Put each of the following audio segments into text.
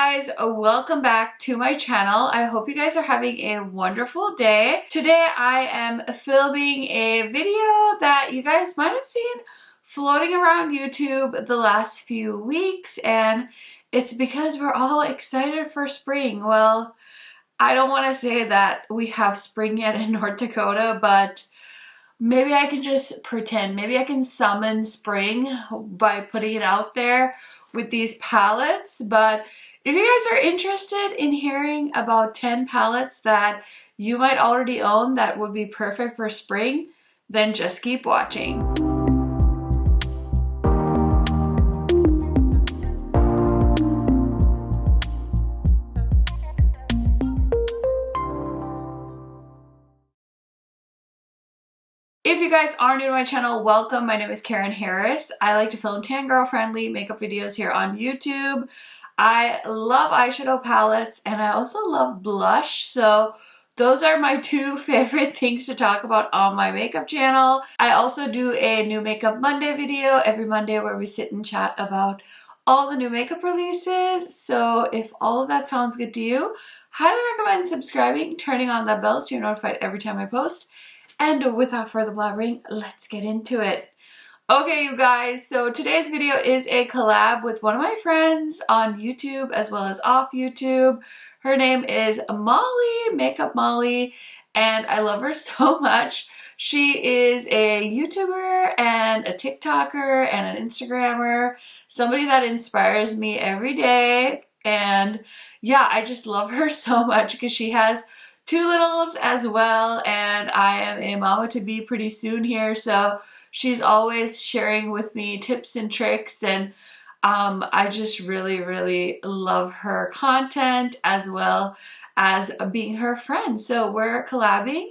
guys, welcome back to my channel. I hope you guys are having a wonderful day. Today I am filming a video that you guys might have seen floating around YouTube the last few weeks, and it's because we're all excited for spring. Well, I don't want to say that we have spring yet in North Dakota, but maybe I can just pretend. Maybe I can summon spring by putting it out there with these palettes. But if you guys are interested in hearing about 10 palettes that you might already own that would be perfect for spring, then just keep watching. If you guys are new to my channel, welcome. My name is KARENHARRIS. I like to film tan girl friendly makeup videos here on YouTube. I love eyeshadow palettes and I also love blush. So those are my two favorite things to talk about on my makeup channel. I also do a new makeup Monday video every Monday where we sit and chat about all the new makeup releases. So if all of that sounds good to you, highly recommend subscribing, turning on that bell so you're notified every time I post. And without further blabbering, let's get into it. Okay, you guys, so today's video is a collab with one of my friends on YouTube as well as off YouTube. Her name is Molly, Makeup Molly, and I love her so much. She is a YouTuber and a TikToker and an Instagrammer, somebody that inspires me every day. And yeah, I just love her so much because she has two littles as well, and I am a mama to be pretty soon here, so she's always sharing with me tips and tricks, and I just really love her content as well as being her friend. So we're collabing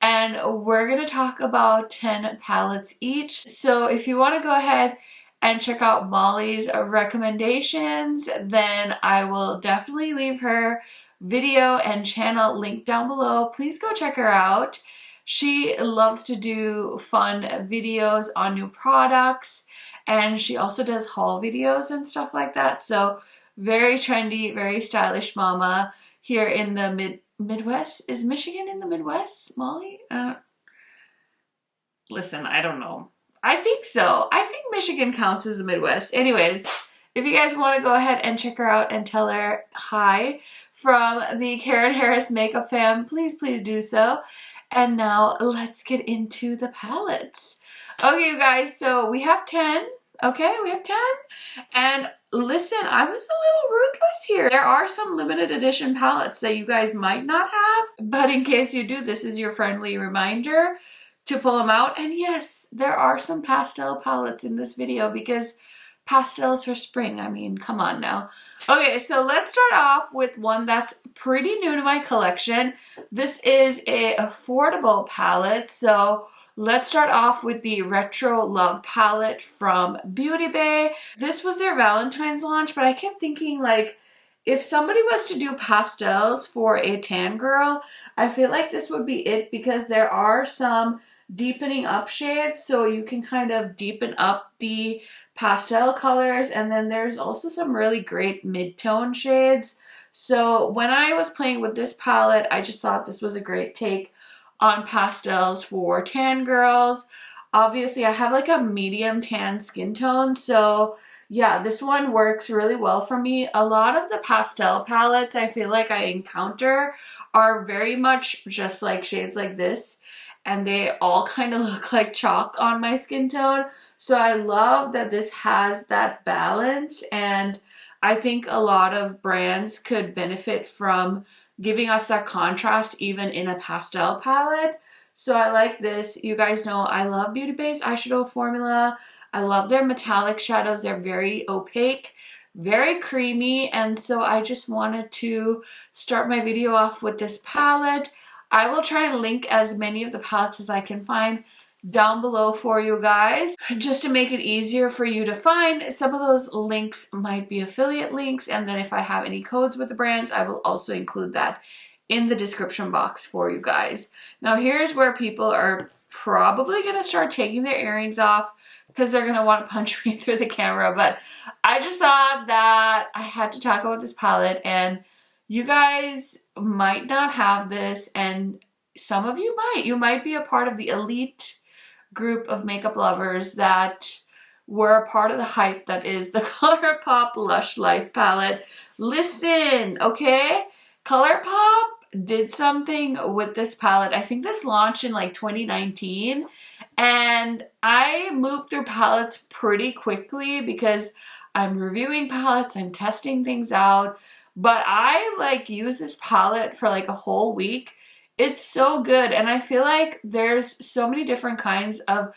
and we're gonna talk about 10 palettes each. So if you want to go ahead and check out Molly's recommendations, then I will definitely leave her video and channel link down below. Please go check her out. She loves to do fun videos on new products, and she also does haul videos and stuff like that. So very trendy, very stylish mama here in the Midwest. Is Michigan in the Midwest, Molly? Listen, I don't know. I think so. I think Michigan counts as the Midwest. Anyways, if you guys want to go ahead and check her out and tell her hi from the KARENHARRIS makeup fam, please do so. And now let's get into the palettes. Okay, you guys, so we have 10. Okay, we have 10. And listen, I was a little ruthless here. There are some limited edition palettes that you guys might not have, but in case you do, this is your friendly reminder to pull them out. And yes, there are some pastel palettes in this video because pastels for spring. I mean, come on now. Okay, so let's start off with one that's pretty new to my collection. This is a affordable palette. So let's start off with the Retro Love palette from Beaute. This was their Valentine's launch, but I kept thinking, like, if somebody was to do pastels for a tan girl, I feel like this would be it because there are some deepening up shades, so you can kind of deepen up the pastel colors, and then there's also some really great mid-tone shades. So when I was playing with this palette, I just thought this was a great take on pastels for tan girls. Obviously, I have like a medium tan skin tone, so yeah, this one works really well for me. A lot of the pastel palettes I feel like I encounter are very much just like shades like this, and they all kind of look like chalk on my skin tone. So I love that this has that balance, and I think a lot of brands could benefit from giving us that contrast even in a pastel palette. So I like this. You guys know I love Beaute-based eyeshadow formula. I love their metallic shadows. They're very opaque, very creamy, and so I just wanted to start my video off with this palette. I will try and link as many of the palettes as I can find down below for you guys, just to make it easier for you to find. Some of those links might be affiliate links, and then if I have any codes with the brands, I will also include that in the description box for you guys. Now here's where people are probably gonna start taking their earrings off because they're gonna want to punch me through the camera. But I just thought that I had to talk about this palette, and you guys might not have this, and some of you might. You might be a part of the elite group of makeup lovers that were a part of the hype that is the Colourpop Lush Life palette. Listen, okay? Colourpop did something with this palette. I think this launched in like 2019, and I moved through palettes pretty quickly because I'm reviewing palettes, I'm testing things out, but I like use this palette for like a whole week. It's so good, and I feel like there's so many different kinds of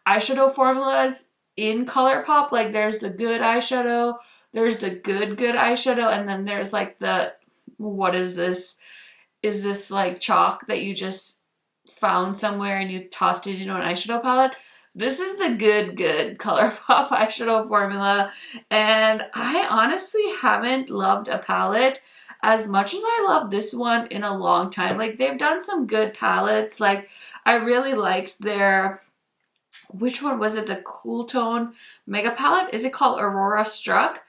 eyeshadow formulas in Colourpop. Like there's the good eyeshadow, there's the good eyeshadow, and then there's like the, what is this? Is this like chalk that you just found somewhere and you tossed it into an eyeshadow palette? This is the good Colourpop eyeshadow formula, and I honestly haven't loved a palette as much as I love this one in a long time. Like they've done some good palettes. Like I really liked their, which one was it? The Cool Tone Mega Palette. Is it called Aurora Struck?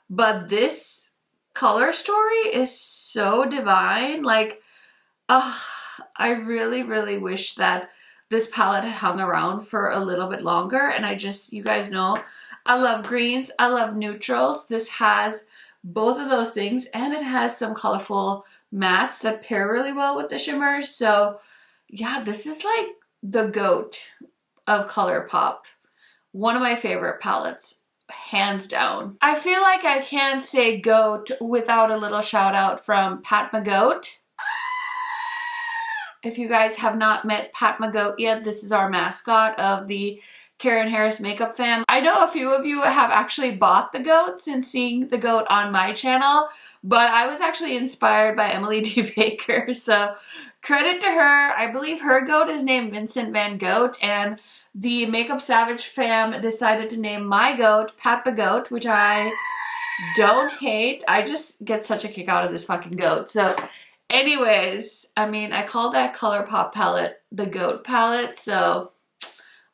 But this color story is so divine. Like, I really wish that this palette had hung around for a little bit longer. And I just, you guys know, I love greens, I love neutrals. This has both of those things, and it has some colorful mattes that pair really well with the shimmers. So yeah, this is like the GOAT of Colourpop. One of my favorite palettes, hands down. I feel like I can't say GOAT without a little shout out from Pat McGoat. If you guys have not met Pat McGoat yet, this is our mascot of the KARENHARRIS makeup fam. I know a few of you have actually bought the goat since seeing the goat on my channel, but I was actually inspired by Emily D. Baker, so credit to her. I believe her goat is named Vincent Van Gogh, and the Makeup Savage fam decided to name my goat Pat the Goat, which I don't hate. I just get such a kick out of this fucking goat. So anyways, I mean, I called that Colourpop palette the GOAT palette, so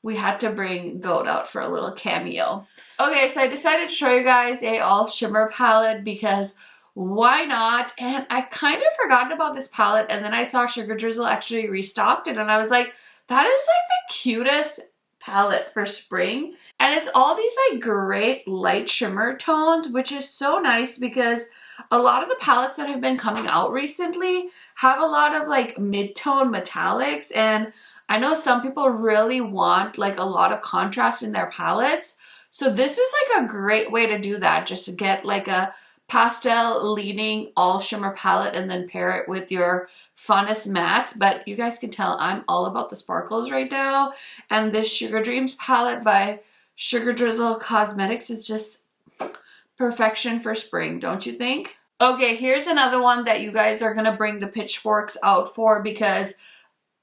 we had to bring GOAT out for a little cameo. Okay, so I decided to show you guys a all shimmer palette because why not? And I kind of forgotten about this palette, and then I saw SugarDrizzle actually restocked it, and I was like, that is like the cutest palette for spring. And it's all these like great light shimmer tones, which is so nice because a lot of the palettes that have been coming out recently have a lot of like mid-tone metallics, and I know some people really want like a lot of contrast in their palettes. So this is like a great way to do that, just to get like a pastel leaning all shimmer palette and then pair it with your funnest mattes. But you guys can tell I'm all about the sparkles right now. And this Sugar Dreams palette by SugarDrizzle Cosmetics is just perfection for spring, don't you think? Okay, here's another one that you guys are gonna bring the pitchforks out for because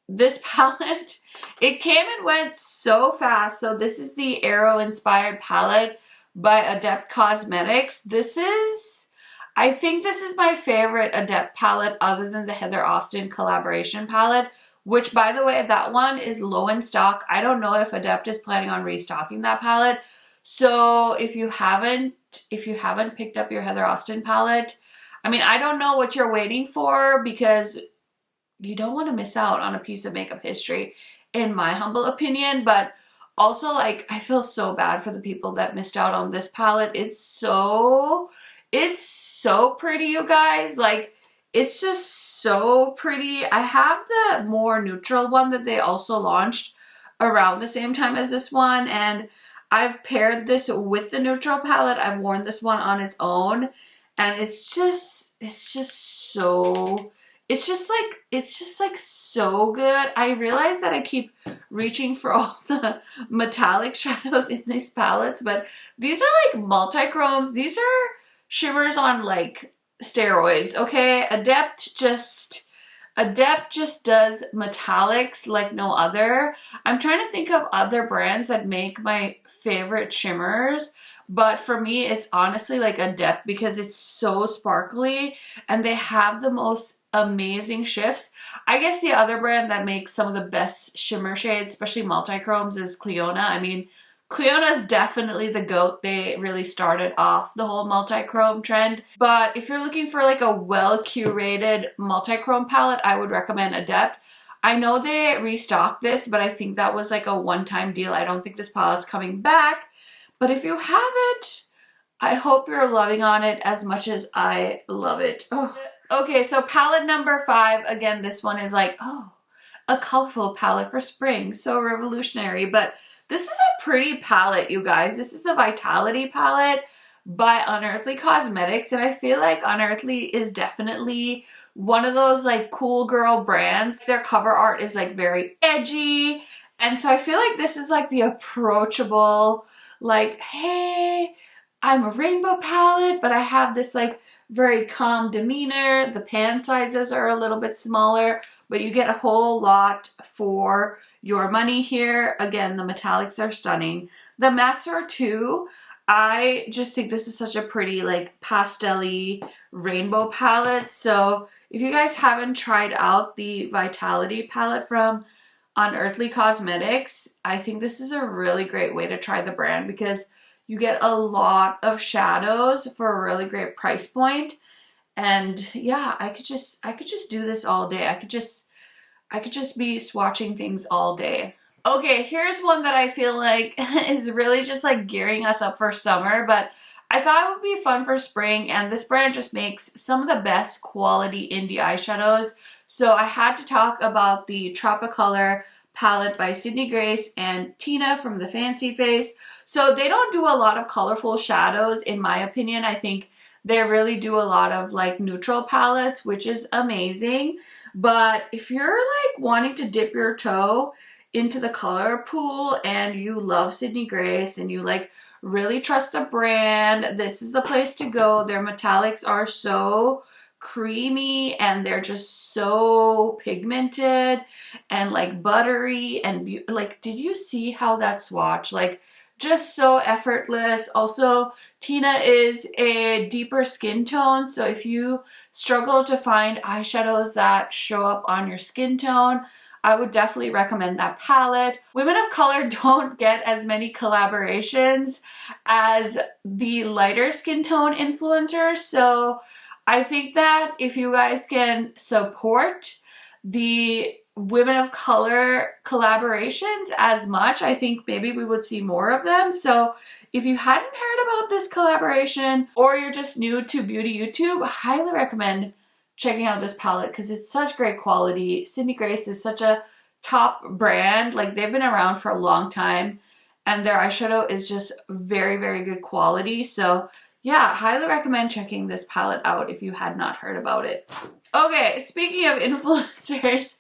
this palette, it came and went so fast. So this is the Arrow inspired palette by Adept Cosmetics. This is, I think this is my favorite Adept palette other than the Heather Austin collaboration palette, which by the way, that one is low in stock. I don't know if Adept is planning on restocking that palette. So if you haven't picked up your Heather Austin palette, I mean, I don't know what you're waiting for because you don't want to miss out on a piece of makeup history, in my humble opinion. But also, like, I feel so bad for the people that missed out on this palette. It's so pretty, you guys. Like, it's just so pretty. I have the more neutral one that they also launched around the same time as this one, and I've paired this with the neutral palette. I've worn this one on its own, and it's just so so good. I realize that I keep reaching for all the metallic shadows in these palettes, but these are like multi-chromes. These are shimmers on like steroids, okay? Adept just does metallics like no other. I'm trying to think of other brands that make my favorite shimmers, but for me, it's honestly like Adept because it's so sparkly and they have the most amazing shifts. I guess the other brand that makes some of the best shimmer shades, especially multi-chromes, is Clionadh. I mean, Clionadh is definitely the GOAT. They really started off the whole multi-chrome trend. But if you're looking for like a well-curated multi-chrome palette, I would recommend Adept. I know they restocked this, but I think that was like a one-time deal. I don't think this palette's coming back. But if you have it, I hope you're loving on it as much as I love it. Oh. Okay, so palette number 5. Again, this one is like, oh, a colorful palette for spring. So revolutionary. But this is a pretty palette, you guys. This is the Vitality palette by Unearthly Cosmetics. And I feel like Unearthly is definitely one of those like cool girl brands. Their cover art is like very edgy. And so I feel like this is like the approachable, like, hey, I'm a rainbow palette, but I have this like very calm demeanor. The pan sizes are a little bit smaller, but you get a whole lot for your money here. Again, the metallics are stunning. The mattes are too. I just think this is such a pretty like pastel-y rainbow palette. So if you guys haven't tried out the Vitality palette from Unearthly Cosmetics, I think this is a really great way to try the brand because you get a lot of shadows for a really great price point. And yeah, I could just do this all day. I could just be swatching things all day. Okay, here's one that I feel like is really just like gearing us up for summer, but I thought it would be fun for spring, and this brand just makes some of the best quality indie eyeshadows. So I had to talk about the Tropicolor palette by Sydney Grace and Tina from the Fancy Face. So they don't do a lot of colorful shadows, in my opinion. I think they really do a lot of like neutral palettes, which is amazing. But if you're like wanting to dip your toe into the color pool and you love Sydney Grace and you like really trust the brand, this is the place to go. Their metallics are so creamy and they're just so pigmented and like buttery and like, did you see how that swatch? Like just so effortless. Also, Tina is a deeper skin tone, so if you struggle to find eyeshadows that show up on your skin tone, I would definitely recommend that palette. Women of color don't get as many collaborations as the lighter skin tone influencers, so I think that if you guys can support the women of color collaborations as much, I think maybe we would see more of them. So if you hadn't heard about this collaboration or you're just new to beauty YouTube, I highly recommend checking out this palette because it's such great quality. Sydney Grace is such a top brand. Like they've been around for a long time and their eyeshadow is just very, very good quality. So yeah, highly recommend checking this palette out if you had not heard about it. Okay, speaking of influencers,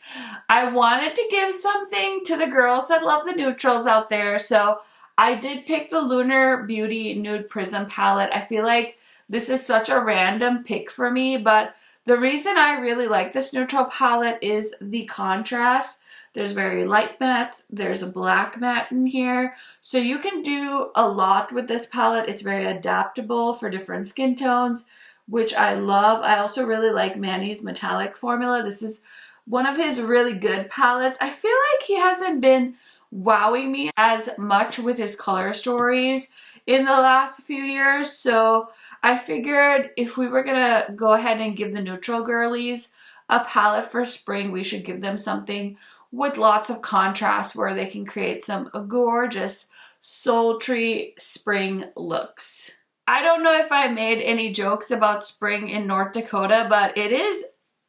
I wanted to give something to the girls that love the neutrals out there. So I did pick the Lunar Beauty Nude Prism palette. I feel like this is such a random pick for me, but the reason I really like this neutral palette is the contrast. There's very light mattes. There's a black matte in here. So you can do a lot with this palette. It's very adaptable for different skin tones, which I love. I also really like Manny's metallic formula. This is one of his really good palettes. I feel like he hasn't been wowing me as much with his color stories in the last few years. So I figured if we were gonna go ahead and give the neutral girlies a palette for spring, we should give them something with lots of contrast where they can create some gorgeous, sultry spring looks. I don't know if I made any jokes about spring in North Dakota, but it is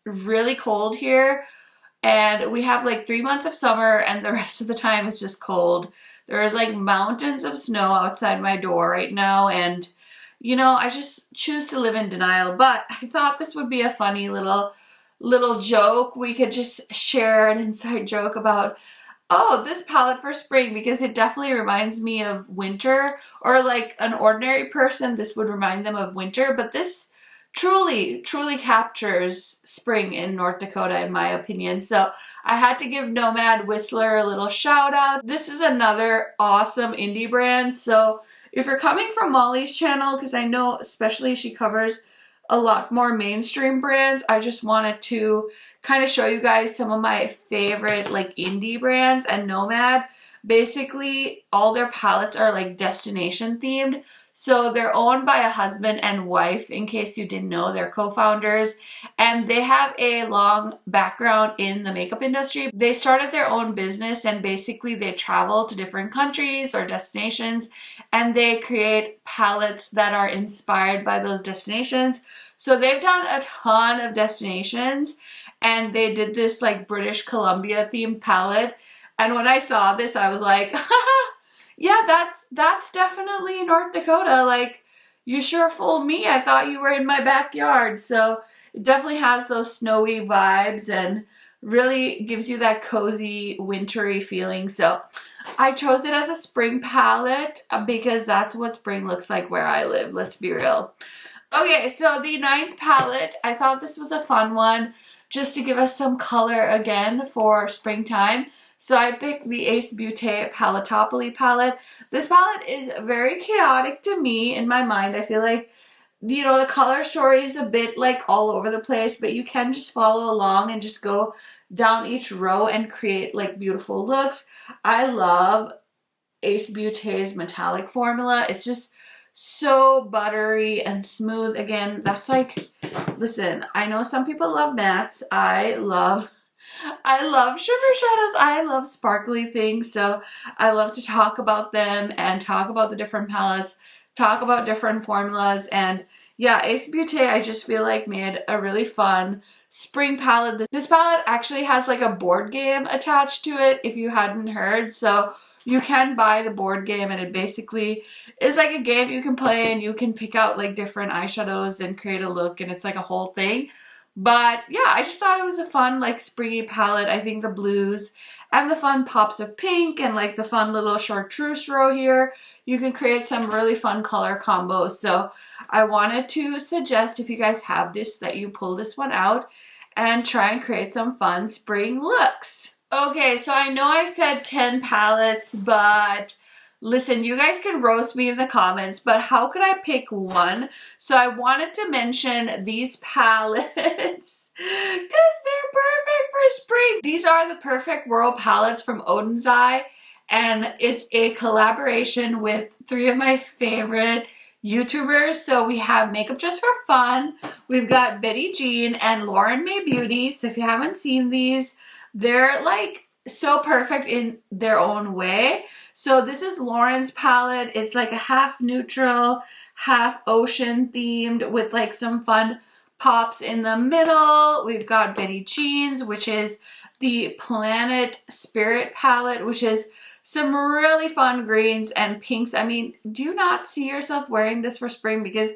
really cold here. And we have like 3 months of summer and the rest of the time it's just cold. There's like mountains of snow outside my door right now. And, you know, I just choose to live in denial. But I thought this would be a funny little joke. We could just share an inside joke about, oh, this palette for spring, because it definitely reminds me of winter, or like an ordinary person, this would remind them of winter, but this truly captures spring in North Dakota, in my opinion. So I had to give Nomad Whistler a little shout out. This is another awesome indie brand. So if you're coming from Molly's channel, because I know especially she covers a lot more mainstream brands, I just wanted to kind of show you guys some of my favorite like indie brands. And Nomad, basically all their palettes are like destination themed. So they're owned by a husband and wife, in case you didn't know, they're co-founders, and they have a long background in the makeup industry. They started their own business and basically they travel to different countries or destinations and they create palettes that are inspired by those destinations. So they've done a ton of destinations and they did this like British Columbia themed palette. And when I saw this, I was like, yeah, that's definitely North Dakota. Like, you sure fooled me. I thought you were in my backyard. So it definitely has those snowy vibes and really gives you that cozy, wintry feeling. So I chose it as a spring palette because that's what spring looks like where I live. Let's be real. Okay, so the 9th palette, I thought this was a fun one just to give us some color again for springtime. So I picked the Ace Beaute Paletopoly palette. This palette is very chaotic to me in my mind. I feel like, you know, the color story is a bit like all over the place, but you can just follow along and just go down each row and create like beautiful looks. I love Ace Beaute's metallic formula. It's just so buttery and smooth. Again, that's like, listen, I know some people love mattes. I love sugar shadows. I love sparkly things. So I love to talk about them and talk about the different palettes, talk about different formulas. And yeah, Ace Beaute, I just feel like made a really fun spring palette. This palette actually has like a board game attached to it, if you hadn't heard. So you can buy the board game and it basically is like a game you can play and you can pick out like different eyeshadows and create a look, and it's like a whole thing. But yeah, I just thought it was a fun like springy palette. I think the blues and the fun pops of pink and like the fun little chartreuse row here, you can create some really fun color combos. So I wanted to suggest, if you guys have this, that you pull this one out and try and create some fun spring looks. Okay, so I know I said 10 palettes, but listen, you guys can roast me in the comments, but how could I pick one? So I wanted to mention these palettes because they're perfect for spring. These are the Perfect World palettes from Odins Eye, and it's a collaboration with 3 of my favorite YouTubers. So we have Makeup Just for Fun, we've got Betty Jean and Lauren May Beauty. So if you haven't seen these, they're like so perfect in their own way. So this is Lauren's palette. It's like a half neutral, half ocean themed with like some fun pops in the middle. We've got Betty Jean's, which is the Planet Spirit palette, which is some really fun greens and pinks. I mean, do you not see yourself wearing this for spring? Because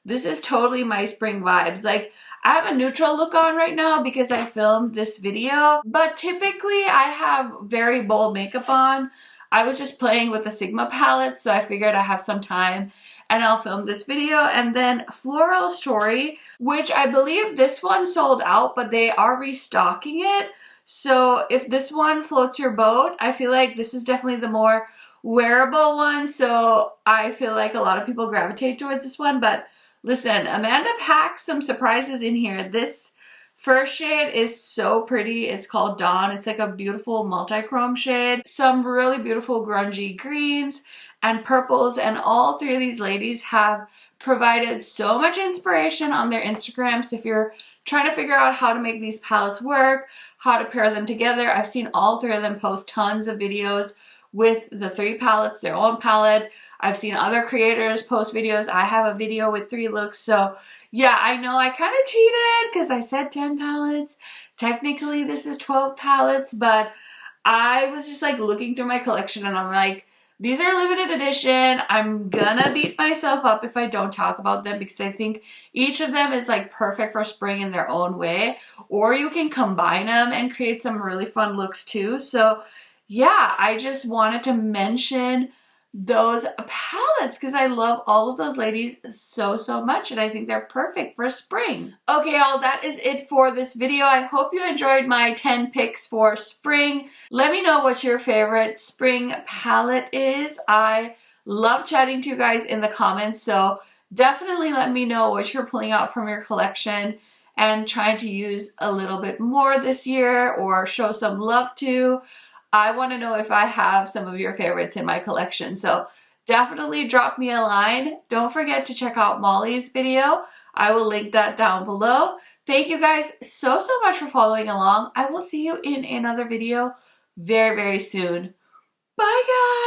this is totally my spring vibes. Like, I have a neutral look on right now because I filmed this video, but typically I have very bold makeup on. I was just playing with the Sigma palette, so I figured I have some time and I'll film this video. And then Floral Story, which I believe this one sold out, but they are restocking it. So if this one floats your boat, I feel like this is definitely the more wearable one. So I feel like a lot of people gravitate towards this one, but listen, Amanda packed some surprises in here. This first shade is so pretty. It's called Dawn. It's like a beautiful multi-chrome shade. Some really beautiful grungy greens and purples, and all 3 of these ladies have provided so much inspiration on their Instagram. So if you're trying to figure out how to make these palettes work, how to pair them together, I've seen all 3 of them post tons of videos with the 3 palettes, their own palette. I've seen other creators post videos. I have a video with 3 looks. So yeah, I know I kind of cheated because I said 10 palettes. Technically this is 12 palettes, but I was just like looking through my collection and I'm like, these are limited edition. I'm gonna beat myself up if I don't talk about them because I think each of them is like perfect for spring in their own way, or you can combine them and create some really fun looks too. So yeah, I just wanted to mention those palettes because I love all of those ladies so much, and I think they're perfect for spring. Okay, y'all, that is it for this video. I hope you enjoyed my 10 picks for spring. Let me know what your favorite spring palette is. I Love chatting to you guys in the comments, so definitely let me know what you're pulling out from your collection and trying to use a little bit more this year or show some love to. I want to know if I have some of your favorites in my collection, so definitely drop me a line. Don't forget to check out Molly's video. I will link that down below. Thank you guys so much for following along. I will see you in another video very soon. Bye guys!